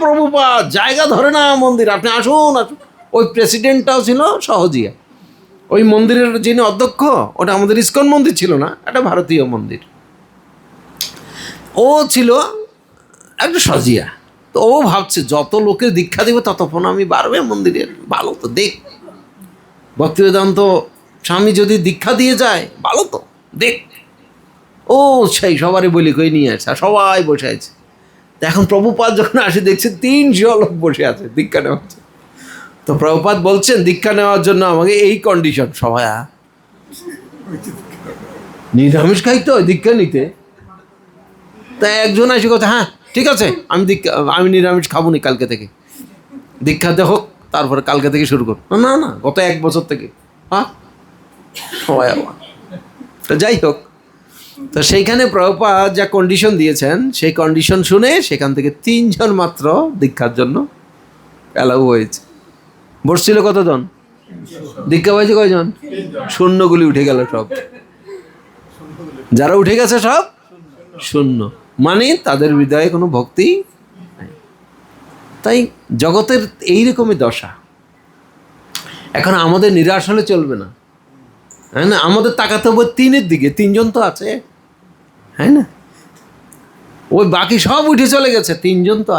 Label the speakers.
Speaker 1: প্রভুপাদ জায়গা ধরে না মন্দির, আপনি আসুন আসুন। ওই প্রেসিডেন্টটাও ছিল সহজিয়া, ওই মন্দিরের যিনি অধ্যক্ষ, ওটা আমাদের ইসকন মন্দির ছিল না, এটা ভারতীয় মন্দির। ও ছিল একটা সহজিয়া। তো ও ভাবছে যত লোকের দীক্ষা দেবে ততক্ষণ আমি বাড়বে মন্দিরের, ভালো তো দেখ। ভক্তিবেদান্ত স্বামী যদি দীক্ষা দিয়ে যায় ভালো তো দেখ। ও সেই সবারই বলি কই নিয়ে আসে, আর সবাই বসে আছে। তো এখন প্রভুপাদ যখন আসে দেখছে 300 লোক বসে আছে দীক্ষা নেওয়ার জন্য। তো প্রভুপাদ বলছেন দীক্ষা নেওয়ার জন্য আমাকে এই কন্ডিশন, সবাই নিরামিষ খাইতে হয় দীক্ষা নিতে। তাই একজন এসে কথা, হ্যাঁ ঠিক আছে আমি নিরামিষ খাবো নি কালকে থেকে, দীক্ষাতে হোক তারপরে কালকে থেকে শুরু করো। না না, গত 1 বছর থেকে। হ্যাঁ সবাই আবার। তো যাই হোক, তো সেইখানে প্রভুপাদ যা কন্ডিশন দিয়েছেন সেই কন্ডিশন শুনে সেখান থেকে 3 জন মাত্র দীক্ষার জন্য অ্যালাউ হয়েছে। বসছিল কতজন? দীক্ষা পাইছে কয়জন? শূন্যগুলি উঠে গেল সব। যারা উঠে গেছে সব শূন্য, মানে তাদের হৃদয়ে কোনো ভক্তি নাই। তাই জগতের এইরকমই দশা। এখন আমাদের নিরাশ হলে চলবে না, হ্যাঁ না? আমাদের তাকাতে হবে 3-এর দিকে। 3 জন তো আছে, হ্যাঁ না? ওই বাকি সব উঠে চলে গেছে, 3 জন তো আছে।